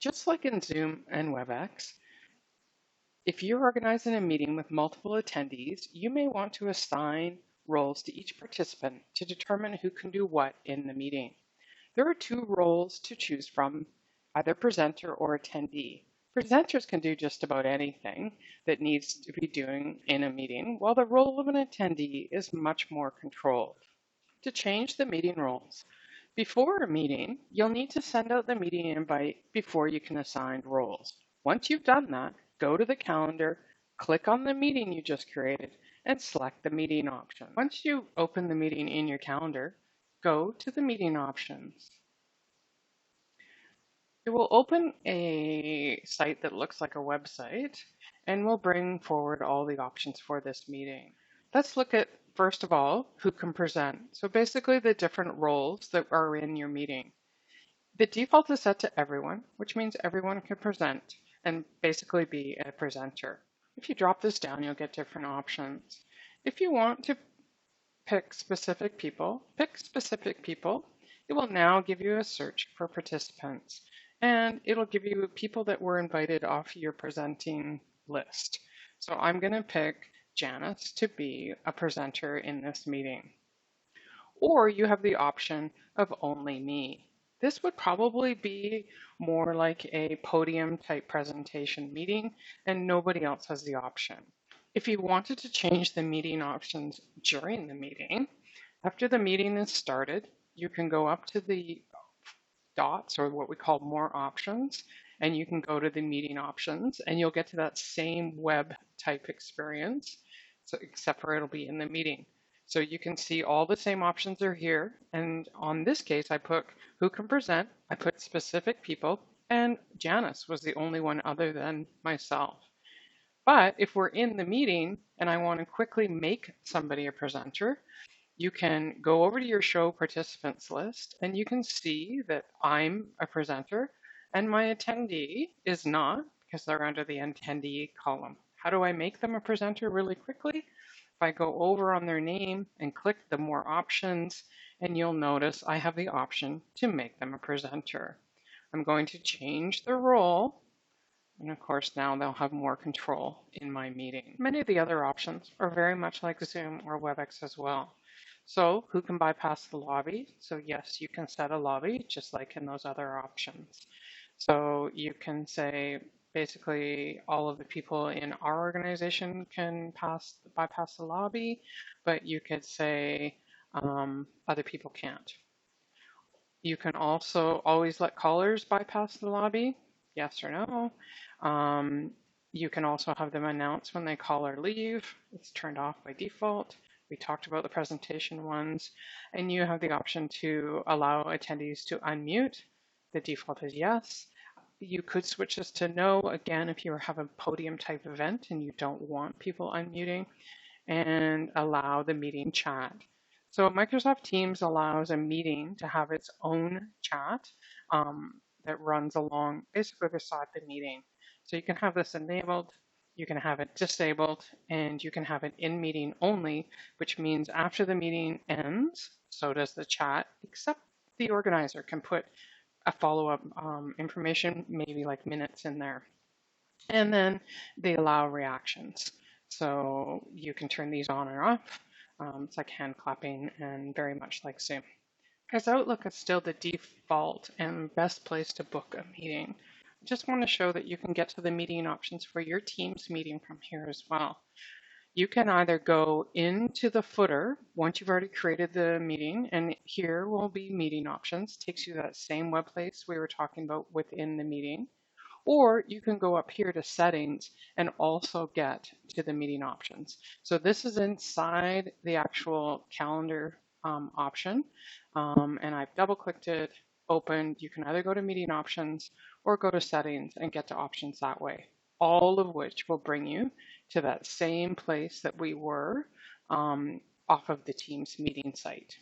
Just like in Zoom and WebEx, if you're organizing a meeting with multiple attendees, you may want to assign roles to each participant to determine who can do what in the meeting. There are two roles to choose from, either presenter or attendee. Presenters can do just about anything that needs to be doing in a meeting, while the role of an attendee is much more controlled. To change the meeting roles, before a meeting, you'll need to send out the meeting invite before you can assign roles. Once you've done that, go to the calendar, click on the meeting you just created, and select the meeting option. Once you open the meeting in your calendar, go to the meeting options. It will open a site that looks like a website and will bring forward all the options for this meeting. Let's look at, first of all, who can present. So basically the different roles that are in your meeting. The default is set to everyone, which means everyone can present and basically be a presenter. If you drop this down, you'll get different options. If you want to pick specific people. It will now give you a search for participants, and it'll give you people that were invited off your presenting list. So I'm going to pick Janice to be a presenter in this meeting. Or you have the option of only me. This would probably be more like a podium type presentation meeting, and nobody else has the option. If you wanted to change the meeting options during the meeting, after the meeting is started, you can go up to the dots, or what we call more options, and you can go to the meeting options, and you'll get to that same web type experience, so except for it'll be in the meeting. So you can see all the same options are here, and on this case I put who can present, I put specific people, and Janice was the only one other than myself. But if we're in the meeting and I want to quickly make somebody a presenter, you can go over to your show participants list and you can see that I'm a presenter and my attendee is not, because they're under the attendee column. How do I make them a presenter really quickly? If I go over on their name and click the more options, and you'll notice I have the option to make them a presenter. I'm going to change the role. And of course, now they'll have more control in my meeting. Many of the other options are very much like Zoom or WebEx as well. So who can bypass the lobby? So yes, you can set a lobby just like in those other options. So you can say basically all of the people in our organization can bypass the lobby, but you could say other people can't. You can also always let callers bypass the lobby, yes or no. You can also have them announce when they call or leave. It's turned off by default. We talked about the presentation ones, and you have the option to allow attendees to unmute. The default is yes. You could switch this to no, again, if you have a podium type event and you don't want people unmuting, and allow the meeting chat. So Microsoft Teams allows a meeting to have its own chat that runs along basically beside the meeting. So you can have this enabled, you can have it disabled, and you can have it in meeting only, which means after the meeting ends, so does the chat, except the organizer can put a follow-up information, maybe like minutes in there. And then they allow reactions. So you can turn these on or off. It's like hand clapping and very much like Zoom. As Outlook is still the default and best place to book a meeting, I just want to show that you can get to the meeting options for your Teams meeting from here as well. You can either go into the footer once you've already created the meeting, and here will be meeting options. Takes you to that same web place we were talking about within the meeting. Or you can go up here to settings and also get to the meeting options. So this is inside the actual calendar option. And I've double clicked it, opened. You can either go to meeting options or go to settings and get to options that way. All of which will bring you to that same place that we were off of the Teams meeting site.